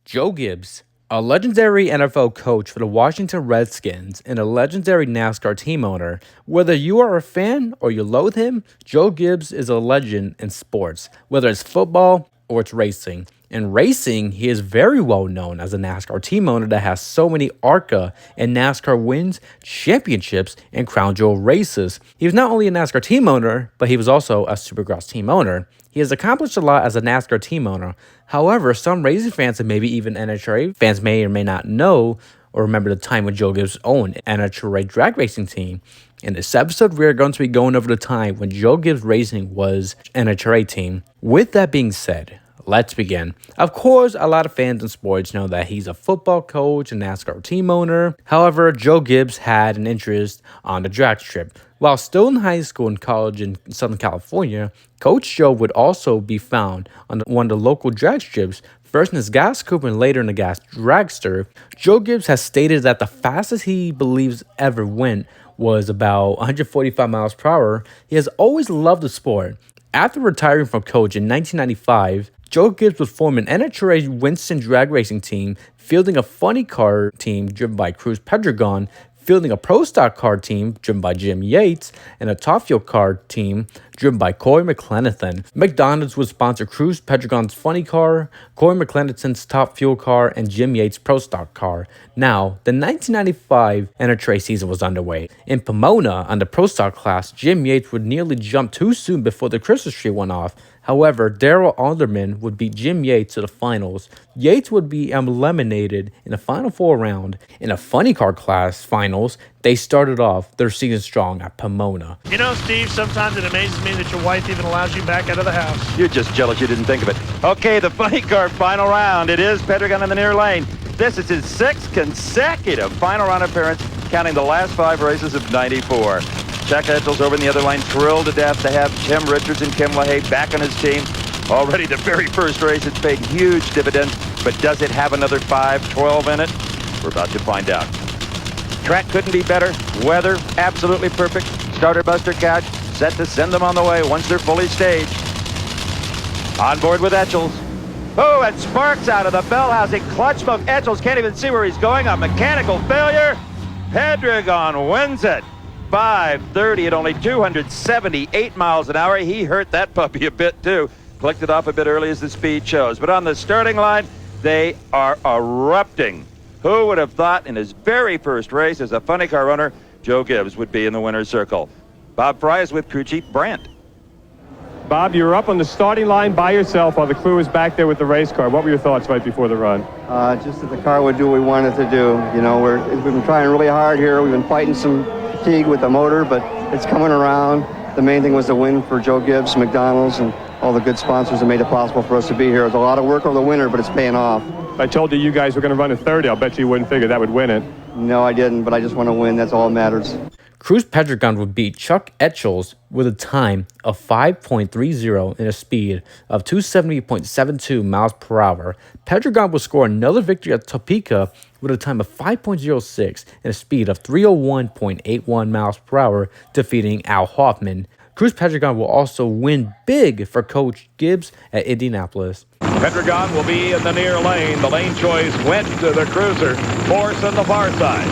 Joe Gibbs, a legendary NFL coach for the Washington Redskins and a legendary NASCAR team owner. Whether you are a fan or you loathe him, Joe Gibbs is a legend in sports, whether it's football or it's racing. In racing, he is very well known as a NASCAR team owner that has so many ARCA and NASCAR wins, championships, and crown jewel races. He was not only a NASCAR team owner, but he was also a Supercross team owner. He has accomplished a lot as a NASCAR team owner. However, some racing fans and maybe even NHRA fans may or may not know or remember the time when Joe Gibbs owned NHRA Drag Racing team. In this episode, we are going to be going over the time when Joe Gibbs Racing was NHRA team. With that being said, let's begin. Of course, a lot of fans in sports know that he's a football coach and NASCAR team owner. However, Joe Gibbs had an interest on the drag strip. While still in high school and college in Southern California, Coach Joe would also be found on one of the local drag strips, first in his gas coupe and later in the gas dragster. Joe Gibbs has stated that the fastest he believes ever went was about 145 miles per hour. He has always loved the sport. After retiring from coach in 1995, Joe Gibbs would form an NHRA Winston drag racing team, fielding a funny car team driven by Cruz Pedregon, fielding a pro stock car team driven by Jim Yates, and a top fuel car team driven by Cory McClenathan. McDonald's would sponsor Cruz Pedregon's funny car, Cory McClenathan's top fuel car, and Jim Yates' pro stock car. Now, the 1995 NHRA season was underway. In Pomona, on the pro stock class, Jim Yates would nearly jump too soon before the Christmas tree went off. However, Darrell Alderman would beat Jim Yates to the finals. Yates would be eliminated in the final four round. In a funny car class finals, they started off their season strong at Pomona. You know, Steve, sometimes it amazes me that your wife even allows you back out of the house. You're just jealous you didn't think of it. Okay, the funny car final round. It is Pedregon in the near lane. This is his sixth consecutive final round appearance, counting the last 5 races of '94. Chuck Etchell's over in the other line, thrilled to death to have Tim Richards and Kim LaHaye back on his team. Already the very first race, it's paid huge dividends, but does it have another 5-12 in it? We're about to find out. Track couldn't be better. Weather, absolutely perfect. Starter buster couch, set to send them on the way once they're fully staged. On board with Etchell's. Oh, and sparks out of the bell housing. Clutch smoke. Etchell's can't even see where he's going. A mechanical failure. Pedregon wins it. 5:30 at only 278 miles an hour. He hurt that puppy a bit too. Clicked it off a bit early as the speed shows. But on the starting line, they are erupting. Who would have thought in his very first race as a funny car runner, Joe Gibbs would be in the winner's circle? Bob Fry is with crew chief Brandt. Bob, you were up on the starting line by yourself while the crew was back there with the race car. What were your thoughts right before the run? Just that the car would do what we wanted to do. You know, we've been trying really hard here. We've been fighting some fatigue with the motor, but it's coming around. The main thing was the win for Joe Gibbs, McDonald's, and all the good sponsors that made it possible for us to be here. It was a lot of work over the winter, but it's paying off. If I told you guys were going to run a 30, I'll bet you wouldn't figure that would win it. No, I didn't, but I just want to win. That's all that matters. Cruz Pedregon would beat Chuck Etchell's with a time of 5.30 and a speed of 270.72 miles per hour. Pedregon would score another victory at Topeka with a time of 5.06 and a speed of 301.81 miles per hour, defeating Al Hoffman. Cruz Pedregon will also win big for Coach Gibbs at Indianapolis. Pedregon will be in the near lane. The lane choice went to the cruiser. Force on the far side.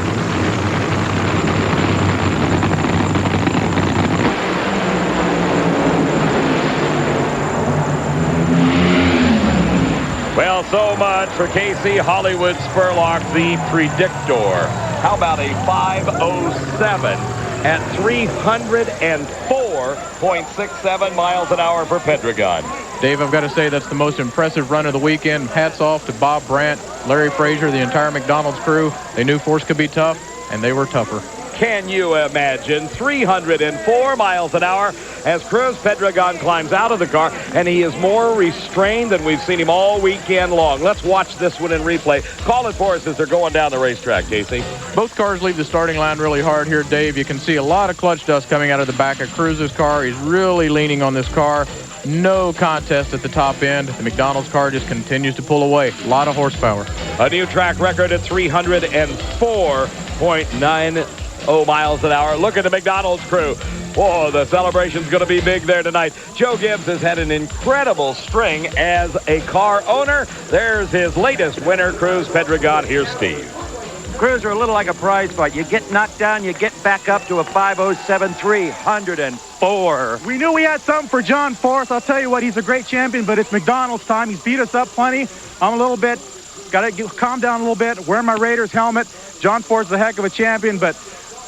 Well, so much for Casey Hollywood Spurlock, the predictor. How about a 5:07 at 304.67 miles an hour for Pedregon? Dave, I've got to say that's the most impressive run of the weekend. Hats off to Bob Brandt, Larry Frazier, the entire McDonald's crew. They knew force could be tough, and they were tougher. Can you imagine 304 miles an hour as Cruz Pedregon climbs out of the car, and he is more restrained than we've seen him all weekend long. Let's watch this one in replay. Call it for us as they're going down the racetrack, Casey. Both cars leave the starting line really hard here, Dave. You can see a lot of clutch dust coming out of the back of Cruz's car. He's really leaning on this car. No contest at the top end. The McDonald's car just continues to pull away. A lot of horsepower. A new track record at 304.9 miles an hour. Look at the McDonald's crew. Whoa, the celebration's going to be big there tonight. Joe Gibbs has had an incredible string as a car owner. There's his latest winner, Cruz Pedregon. Here's Steve. Cruz are a little like a prize fight. You get knocked down, you get back up to a 5:07 304. We knew we had something for John Force. I'll tell you what, he's a great champion, but it's McDonald's time. He's beat us up plenty. I'm a little bit, got to calm down a little bit, wearing my Raiders helmet. John Force is a heck of a champion, but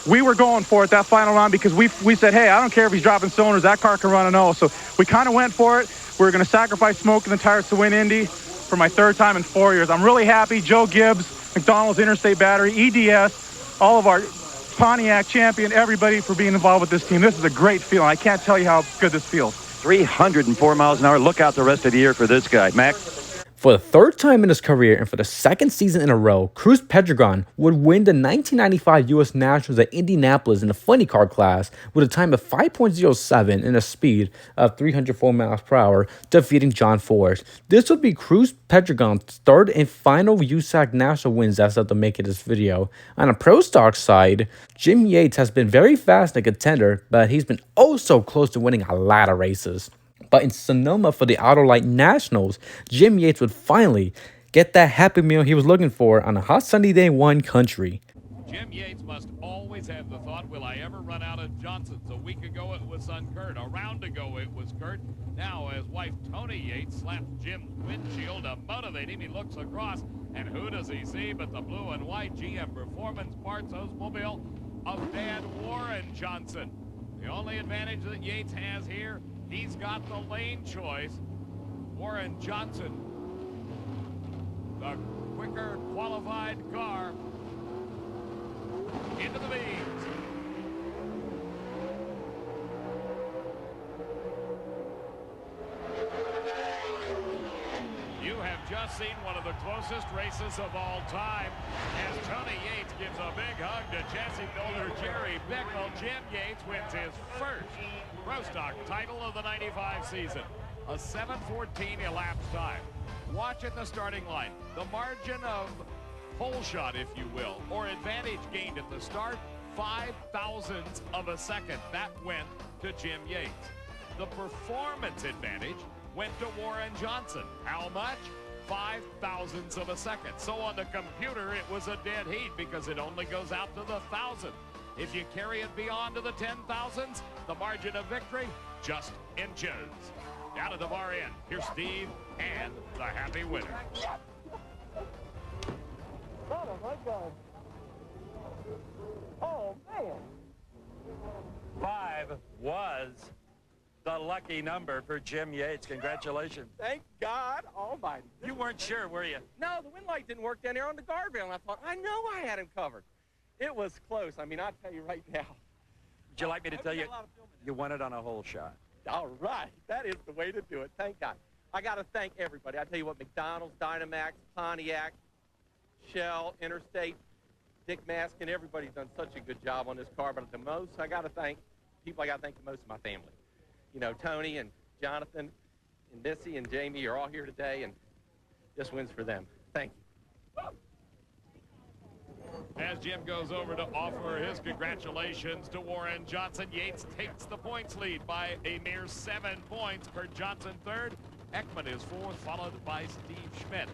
we were going for it that final round because we said, hey, I don't care if he's dropping cylinders, that car can run an O. So we kind of went for it. We were going to sacrifice smoke in the tires to win Indy for my third time in 4 years. I'm really happy. Joe Gibbs, McDonald's Interstate Battery, EDS, all of our Pontiac champion, everybody for being involved with this team. This is a great feeling. I can't tell you how good this feels. 304 miles an hour. Look out the rest of the year for this guy. Mac? For the third time in his career and for the second season in a row, Cruz Pedregon would win the 1995 U.S. Nationals at Indianapolis in the funny car class with a time of 5.07 and a speed of 304 miles per hour, defeating John Force. This would be Cruz Pedregon's third and final USAC National wins as of the making of this video. On a pro stock side, Jim Yates has been very fast and a contender, but he's been oh so close to winning a lot of races. But in Sonoma for the Autolite Nationals, Jim Yates would finally get that happy meal he was looking for on a hot sunny day in wine country. Jim Yates must always have the thought, will I ever run out of Johnsons? A week ago it was son Kurt. A round ago it was Kurt. Now his wife Tony Yates slaps Jim's windshield to motivate him. He looks across, and who does he see but the blue and white GM Performance Parts Oldsmobile of Dad Warren Johnson. The only advantage that Yates has here, he's got the lane choice. Warren Johnson, the quicker qualified car, into the beams. You have just seen one of the closest races of all time as Tony Yates gives a big hug to Jesse Builder, Jerry Bickle. Jim Yates wins his first Pro Stock title of the 95 season. A 7:14 elapsed time. Watch at the starting line. The margin of pole shot, if you will, or advantage gained at the start, 0.005 of a second. That went to Jim Yates. The performance advantage went to Warren Johnson. How much? 0.005 of a second. So on the computer, it was a dead heat because it only goes out to the 1,000. If you carry it beyond to the 10,000s, the margin of victory, just inches. Down at the far end, here's Steve and the happy winner. Oh, my God. Oh, man. 5 was the lucky number for Jim Yates. Congratulations. Thank God Almighty. You weren't sure, were you? No, the wind light didn't work down there on the guardrail, and I thought, I know I had him covered. It was close. I mean, I'll tell you right now. Would you like me to tell you? You won it on a hole shot. All right. That is the way to do it. Thank God. I got to thank everybody. I tell you what, McDonald's, Dynamax, Pontiac, Shell, Interstate, Dick Maskin, everybody's done such a good job on this car. But the most I got to thank, people I got to thank the most is my family. You know, Tony and Jonathan and Missy and Jamie are all here today, and this wins for them. Thank you. As Jim goes over to offer his congratulations to Warren Johnson, Yates takes the points lead by a mere 7 points. Kurt Johnson third, Ekman is fourth, followed by Steve Schmidt.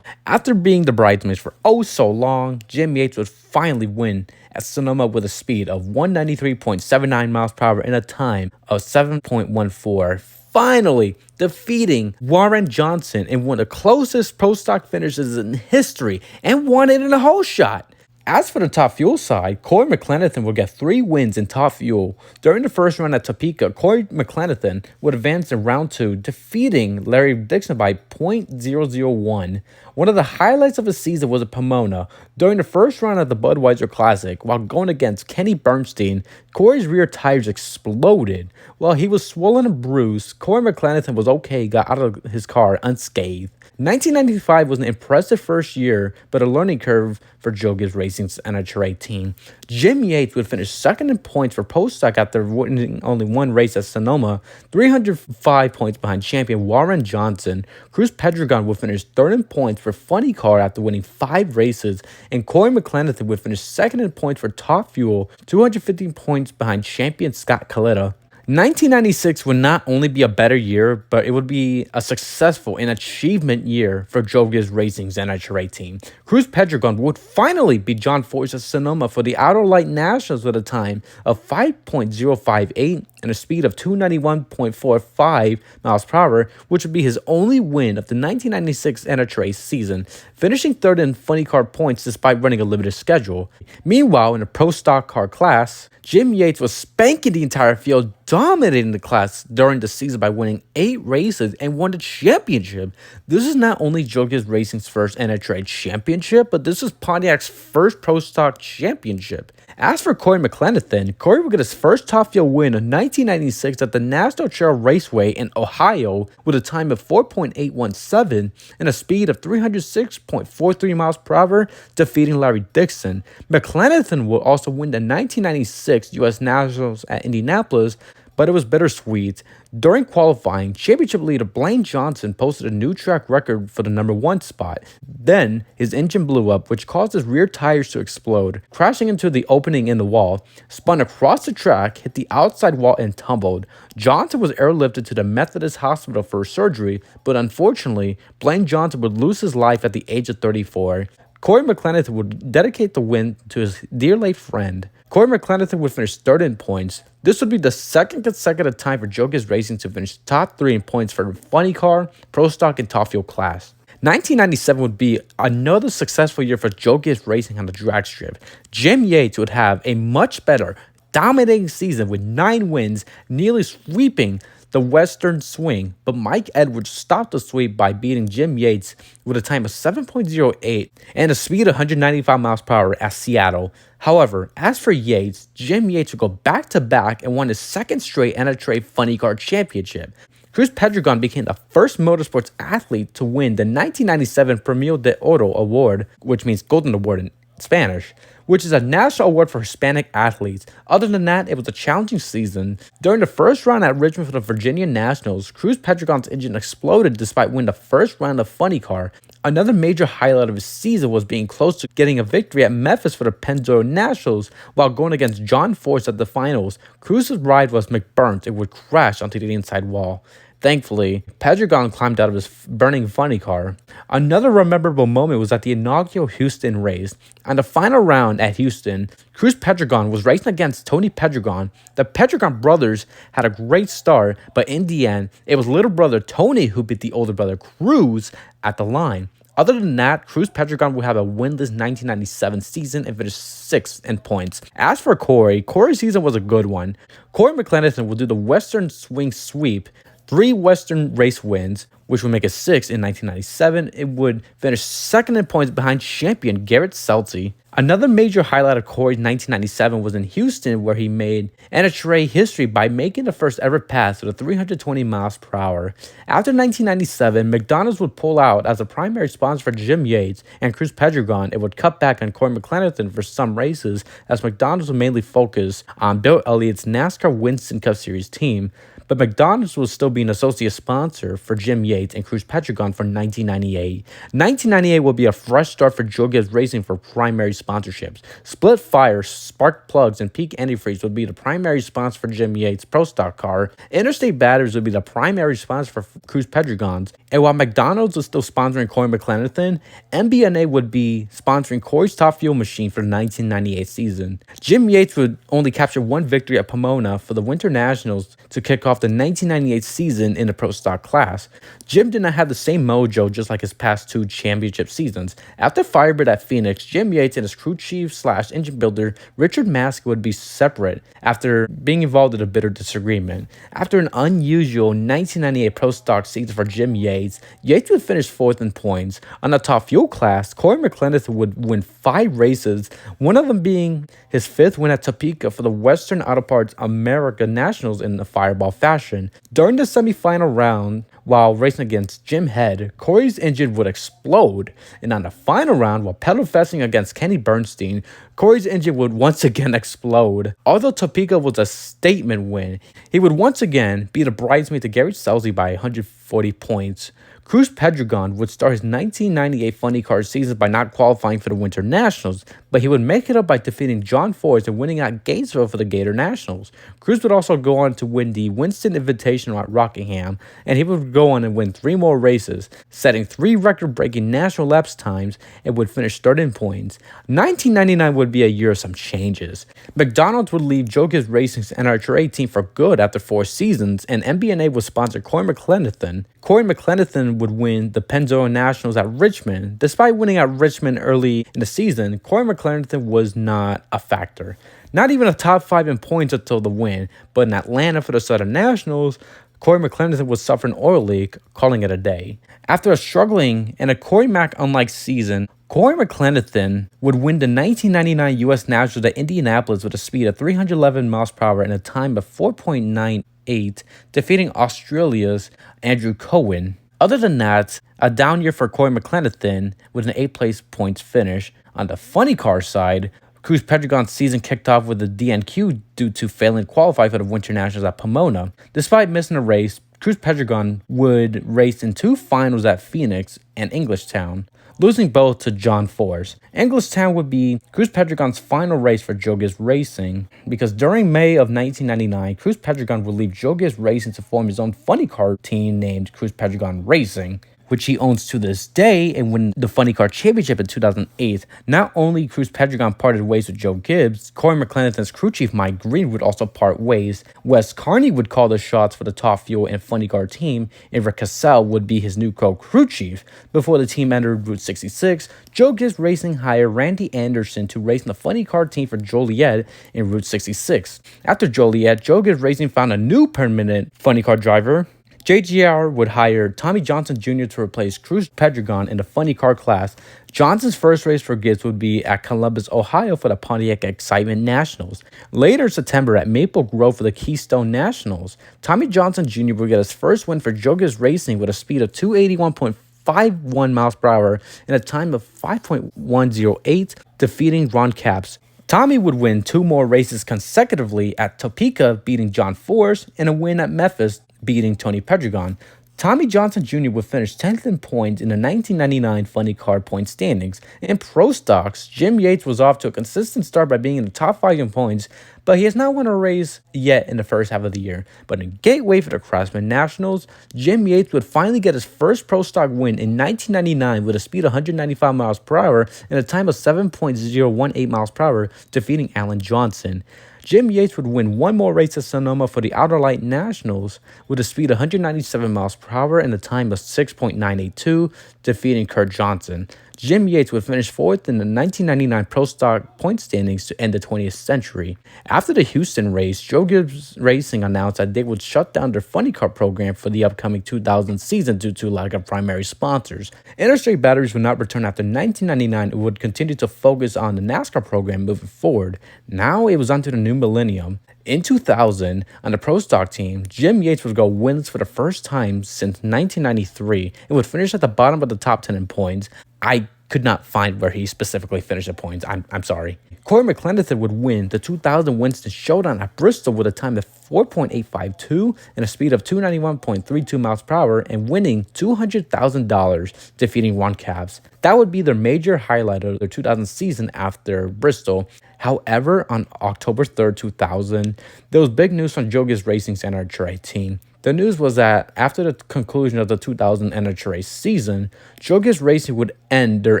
After being the bridesmaids for oh so long, Jim Yates would finally win at Sonoma with a speed of 193.79 miles per hour and a time of 7.14. Finally defeating Warren Johnson in one of the closest pro stock finishes in history and won it in a whole shot. As for the Top Fuel side, Cory McClenathan will get 3 wins in Top Fuel. During the first round at Topeka, Cory McClenathan would advance in round 2, defeating Larry Dixon by 0.001. One of the highlights of the season was at Pomona. During the first round of the Budweiser Classic, while going against Kenny Bernstein, Cory's rear tires exploded. While he was swollen and bruised, Cory McClenathan was okay, got out of his car unscathed. 1995 was an impressive first year, but a learning curve for Joe Gibbs Racing. Racing's NHRA team. Jim Yates would finish second in points for Pro Stock after winning only one race at Sonoma, 305 points behind champion Warren Johnson. Cruz Pedregon would finish third in points for Funny Car after winning 5 races, and Cory McClenathan would finish second in points for Top Fuel, 215 points behind champion Scott Coletta. 1996 would not only be a better year, but it would be a successful and achievement year for Joe Gibbs Racing's NHRA team. Cruz Pedregon would finally beat John Force at Sonoma for the Outer Light Nationals with a time of 5.058 and a speed of 291.45 miles per hour, which would be his only win of the 1996 NHRA season, finishing third in Funny Car points despite running a limited schedule. Meanwhile, in the Pro Stock Car class, Jim Yates was spanking the entire field, dominating the class during the season by winning 8 races and won the championship. This is not only Joe Gibbs Racing's first NHRA championship, but this is Pontiac's first Pro Stock championship. As for Cory McClenathan, Cory would get his first top field win in 1996 at the National Trail Raceway in Ohio with a time of 4.817 and a speed of 306.43 miles per hour, defeating Larry Dixon. McClenathan will also win the 1996 U.S. Nationals at Indianapolis, but it was bittersweet. During qualifying, championship leader Blaine Johnson posted a new track record for the number 1 spot. Then, his engine blew up, which caused his rear tires to explode, crashing into the opening in the wall, spun across the track, hit the outside wall, and tumbled. Johnson was airlifted to the Methodist Hospital for surgery, but unfortunately, Blaine Johnson would lose his life at the age of 34. Cory McClenathan would dedicate the win to his dear late friend. Cory McClenathan would finish third in points. This would be the second consecutive time for Joe Gibbs Racing to finish top 3 in points for the Funny Car, Pro Stock, and Top Fuel class. 1997 would be another successful year for Joe Gibbs Racing on the drag strip. Jim Yates would have a much better, dominating season with 9 wins, nearly sweeping the Western Swing, but Mike Edwards stopped the sweep by beating Jim Yates with a time of 7.08 and a speed of 195 miles per hour at Seattle. However, as for Yates, Jim Yates would go back-to-back and won his second straight NHRA Funny Car Championship. Cruz Pedregon became the first motorsports athlete to win the 1997 Premio de Oro Award, which means Golden Award in Spanish, which is a national award for Hispanic athletes. Other than that, it was a challenging season. During the first round at Richmond for the Virginia Nationals, Cruz Pedregon's engine exploded despite winning the first round of Funny Car. Another major highlight of his season was being close to getting a victory at Memphis for the Pennzoil Nationals while going against John Force at the finals. Cruz's ride was McBurnt and would crash onto the inside wall. Thankfully, Pedregon climbed out of his burning Funny Car. Another memorable moment was at the inaugural Houston race. On the final round at Houston, Cruz Pedregon was racing against Tony Pedregon. The Pedregon brothers had a great start, but in the end, it was little brother Tony who beat the older brother Cruz at the line. Other than that, Cruz Pedregon will have a winless 1997 season and finish 6th in points. As for Cory's season was a good one. Cory McClenathan will do the Western Swing sweep, 3 Western race wins, which would make it 6th in 1997. It would finish 2nd in points behind champion Garrett Seltzy. Another major highlight of Cory's 1997 was in Houston, where he made NHRA history by making the first ever pass with a 320 miles per hour. After 1997, McDonald's would pull out as a primary sponsor for Jim Yates and Cruz Pedregon. It would cut back on Cory McClenathan for some races, as McDonald's would mainly focus on Bill Elliott's NASCAR Winston Cup Series team. But McDonald's will still be an associate sponsor for Jim Yates and Cruz Pedregon for 1998. 1998 will be a fresh start for Joe Gibbs Racing for primary sponsorships. Split Fire, Spark Plugs, and Peak Antifreeze will be the primary sponsor for Jim Yates' Pro Stock car. Interstate Batteries will be the primary sponsor for Cruz Pedregon's. And while McDonald's is still sponsoring Cory McClenathan, MBNA would be sponsoring Cory's Top Fuel machine for the 1998 season. Jim Yates would only capture 1 victory at Pomona for the Winter Nationals to kick off the 1998 season in the Pro Stock class. Jim did not have the same mojo just like his past 2 championship seasons. After Firebird at Phoenix, Jim Yates and his crew chief / engine builder Richard Mask would be separate after being involved in a bitter disagreement. After an unusual 1998 Pro Stock season for Jim Yates, Yates would finish 4th in points. On the Top Fuel class, Cory McClenathan would win 5 races, one of them being his 5th win at Topeka for the Western Auto Parts America Nationals in the Fireball fashion. During the semifinal round, while racing against Jim Head, Cory's engine would explode. And on the final round, while pedal festing against Kenny Bernstein, Cory's engine would once again explode. Although Topeka was a statement win, he would once again be the bridesmaid to Gary Selzy by 140 points. Cruz Pedregon would start his 1998 Funny Car season by not qualifying for the Winter Nationals, but he would make it up by defeating John Forrest and winning at Gatesville for the Gator Nationals. Cruz would also go on to win the Winston Invitational at Rockingham, and he would go on and win 3 more races, setting 3 record-breaking national laps times, and would finish third in points. 1999 would be a year of some changes. McDonald's would leave Joe Gibbs Racing's NHRA team for good after 4 seasons, and MBNA would sponsor Cory McClenathan. Cory McClenathan would win the Pennzoil Nationals at Richmond. Despite winning at Richmond early in the season, Cory McClenathan was not a factor. Not even a top 5 in points until the win, but in Atlanta for the Southern Nationals, Cory McClenathan was suffering oil leak, calling it a day. After a struggling and a Cory Mack-unlike season, Cory McClenathan would win the 1999 U.S. Nationals at Indianapolis with a speed of 311 miles per hour and a time of 4.98, defeating Australia's Andrew Cohen. Other than that, a down year for Cory McClenathan with an 8th place points finish. On the funny car side, Cruz Pedregon's season kicked off with a DNQ due to failing to qualify for the Winter Nationals at Pomona. Despite missing a race, Cruz Pedregon would race in 2 finals at Phoenix and Englishtown, losing both to John Forrest. Englishtown would be Cruz Pedregon's final race for Joe Gibbs Racing, because during May of 1999, Cruz Pedregon would leave Joe Gibbs Racing to form his own funny car team named Cruz Pedregon Racing, which he owns to this day, and win the Funny Car Championship in 2008. Not only Cruz Pedregon parted ways with Joe Gibbs, Cory McClenathan's crew chief Mike Green would also part ways. Wes Carney would call the shots for the Top Fuel and Funny Car team, and Rick Cassell would be his new co-crew chief. Before the team entered Route 66, Joe Gibbs Racing hired Randy Anderson to race in the Funny Car team for Joliet in Route 66. After Joliet, Joe Gibbs Racing found a new permanent Funny Car driver. JGR would hire Tommy Johnson Jr. to replace Cruz Pedregon in the funny car class. Johnson's first race for Gibbs would be at Columbus, Ohio for the Pontiac Excitement Nationals. Later in September at Maple Grove for the Keystone Nationals. Tommy Johnson Jr. would get his first win for Joe Gibbs Racing with a speed of 281.51 miles per hour and a time of 5.108, defeating Ron Capps. Tommy would win 2 more races consecutively at Topeka, beating John Forrest, and a win at Memphis, beating Tony Pedregon. Tommy Johnson Jr. would finish 10th in points in the 1999 Funny Car point standings. In Pro Stocks, Jim Yates was off to a consistent start by being in the top 5 in points, but he has not won a race yet in the first half of the year. But in Gateway for the Craftsman Nationals, Jim Yates would finally get his first Pro Stock win in 1999 with a speed of 195 miles per hour and a time of 7.018 miles per hour, defeating Alan Johnson. Jim Yates would win 1 more race at Sonoma for the Outer Light Nationals with a speed of 197 miles per hour and a time of 6.982, defeating Kurt Johnson. Jim Yates would finish 4th in the 1999 Pro Stock point standings to end the 20th century. After the Houston race, Joe Gibbs Racing announced that they would shut down their funny car program for the upcoming 2000 season due to lack of primary sponsors. Interstate Batteries would not return after 1999 and would continue to focus on the NASCAR program moving forward. Now it was onto the new millennium. In 2000, on the Pro Stock team, Jim Yates would go winless for the first time since 1993 and would finish at the bottom of the top 10 in points. I could not find where he specifically finished the points. I'm sorry. Cory McClenathan would win the 2000 Winston Showdown at Bristol with a time of 4.852 and a speed of 291.32 miles per hour and winning $200,000, defeating Ron Capps. That would be their major highlight of their 2000 season after Bristol. However, on October 3rd, 2000, there was big news from Joe Gibbs Racing's NHRA team. The news was that after the conclusion of the 2000 NHRA season, Joe Gibbs Racing would end their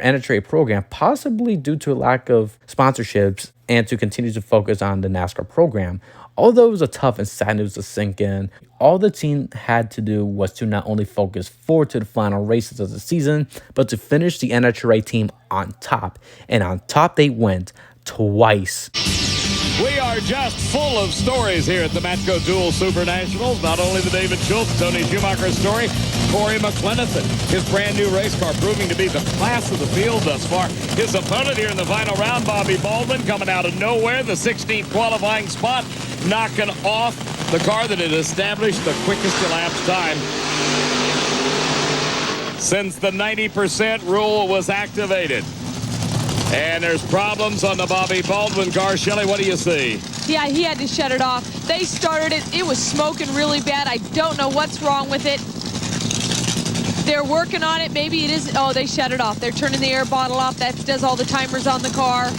NHRA program, possibly due to a lack of sponsorships and to continue to focus on the NASCAR program. Although it was a tough and sad news to sink in, all the team had to do was to not only focus forward to the final races of the season, but to finish the NHRA team on top. And on top they went twice. We are just full of stories here at the Matco Dual Super Nationals. Not only the David Schultz, Tony Schumacher story, Cory McClenathan, his brand new race car proving to be the class of the field thus far. His opponent here in the final round, Bobby Baldwin, coming out of nowhere, the 16th qualifying spot, knocking off the car that had established the quickest elapsed time since the 90% rule was activated. And there's problems on the Bobby Baldwin car. Shelley, what do you see? Yeah, he had to shut it off. They started it. It was smoking really bad. I don't know what's wrong with it. They're working on it. Maybe it isn't. Oh, they shut it off. They're turning the air bottle off. That does all the timers on the car.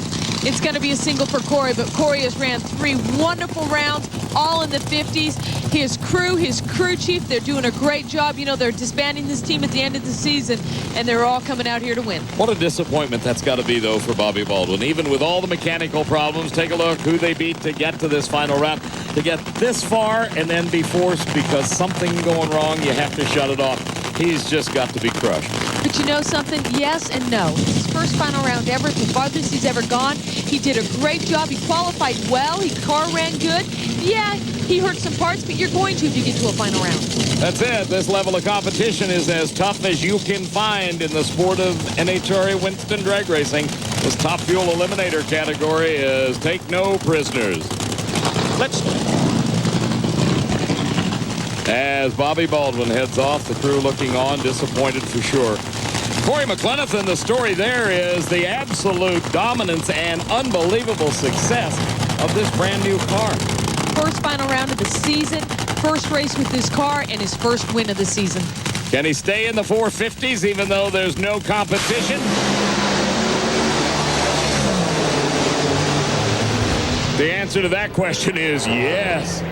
It's going to be a single for Cory, but Cory has ran 3 wonderful rounds, all in the 50s. His crew chief, they're doing a great job. You know, they're disbanding this team at the end of the season, and they're all coming out here to win. What a disappointment that's got to be, though, for Bobby Baldwin. Even with all the mechanical problems, take a look who they beat to get to this final round. To get this far and then be forced because something going wrong, you have to shut it off. He's just got to be crushed. But you know something? Yes and no. It's his first final round ever, the farthest he's ever gone. He did a great job. He qualified well. His car ran good. Yeah, he hurt some parts, but you're going to if you get to a final round. That's it. This level of competition is as tough as you can find in the sport of NHRA Winston Drag Racing. This top fuel eliminator category is take no prisoners. As Bobby Baldwin heads off, the crew looking on, disappointed for sure. Cory McClenathan, the story there is the absolute dominance and unbelievable success of this brand new car. First final round of the season, first race with this car, and his first win of the season. Can he stay in the 450s even though there's no competition? The answer to that question is yes.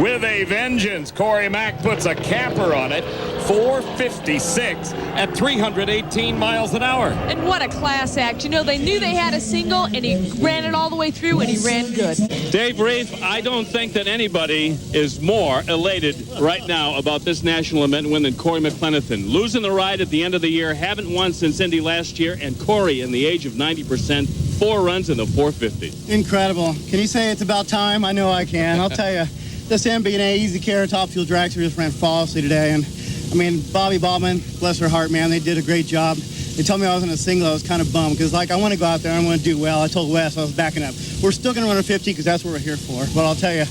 With a vengeance, Cory Mack puts a capper on it, 456 at 318 miles an hour. And what a class act. You know, they knew they had a single, and he ran it all the way through, and he ran good. Dave Reef, I don't think that anybody is more elated right now about this national event win than Cory McClenathan. Losing the ride at the end of the year, haven't won since Indy last year, and Cory, in the age of 90%, 4 runs in the 450. Incredible. Can you say it's about time? I know I can. I'll tell you. This MB&A Easy Care Top Fuel Drag Series just ran flawlessly today. And, I mean, Bobby Baldwin, bless her heart, man, they did a great job. They told me I was in a single. I was kind of bummed because, like, I want to go out there and I want to do well. I told Wes I was backing up. We're still going to run a 50 because that's what we're here for. But I'll tell you,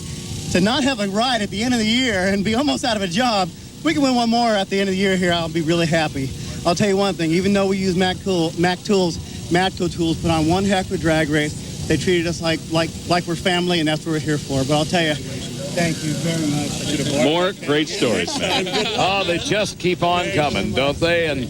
to not have a ride at the end of the year and be almost out of a job, we can win one more at the end of the year here. I'll be really happy. I'll tell you one thing. Even though we use Matco Tools put on one heck of a drag race, they treated us like we're family, and that's what we're here for. But I'll tell you, thank you very much. More great stories, man. Oh, they just keep on coming, don't they? And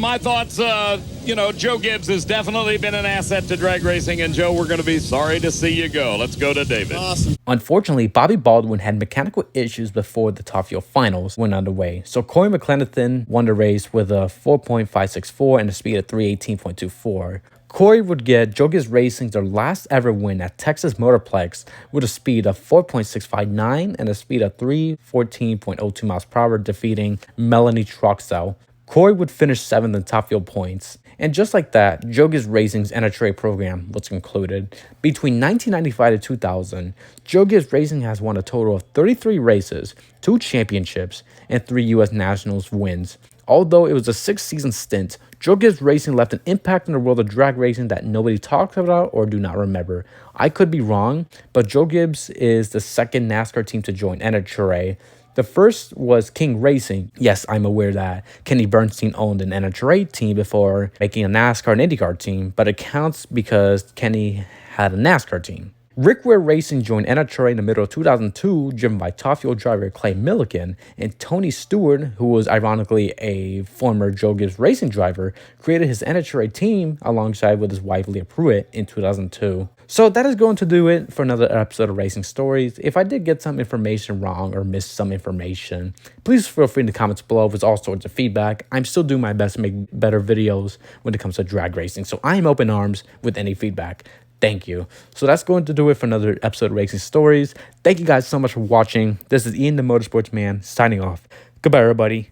my thoughts, Joe Gibbs has definitely been an asset to drag racing. And, Joe, we're going to be sorry to see you go. Let's go to David. Awesome. Unfortunately, Bobby Baldwin had mechanical issues before the Top Fuel Finals went underway. So Cory McClenathan won the race with a 4.564 and a speed of 318.24. Cory would get Joe Gibbs Racing their last ever win at Texas Motorplex with a speed of 4.659 and a speed of 314.02 miles per hour, defeating Melanie Troxell. Cory would finish 7th in Top Fuel points. And just like that, Joe Gibbs Racing's NHRA program was concluded. Between 1995 to 2000, Joe Gibbs Racing has won a total of 33 races, 2 championships, and 3 U.S. Nationals wins. Although it was a 6-season stint, Joe Gibbs Racing left an impact in the world of drag racing that nobody talks about or do not remember. I could be wrong, but Joe Gibbs is the second NASCAR team to join NHRA. The first was King Racing. Yes, I'm aware that Kenny Bernstein owned an NHRA team before making a NASCAR and IndyCar team, but it counts because Kenny had a NASCAR team. Rick Ware Racing joined NHRA in the middle of 2002, driven by top fuel driver Clay Millican, and Tony Stewart, who was ironically a former Joe Gibbs Racing driver, created his NHRA team alongside with his wife Leah Pruitt in 2002. So that is going to do it for another episode of Racing Stories. If I did get some information wrong or missed some information, please feel free in the comments below with all sorts of feedback. I'm still doing my best to make better videos when it comes to drag racing, so I am open arms with any feedback. Thank you. So that's going to do it for another episode of Racing Stories. Thank you guys so much for watching. This is Ian the Motorsports Man signing off. Goodbye, everybody.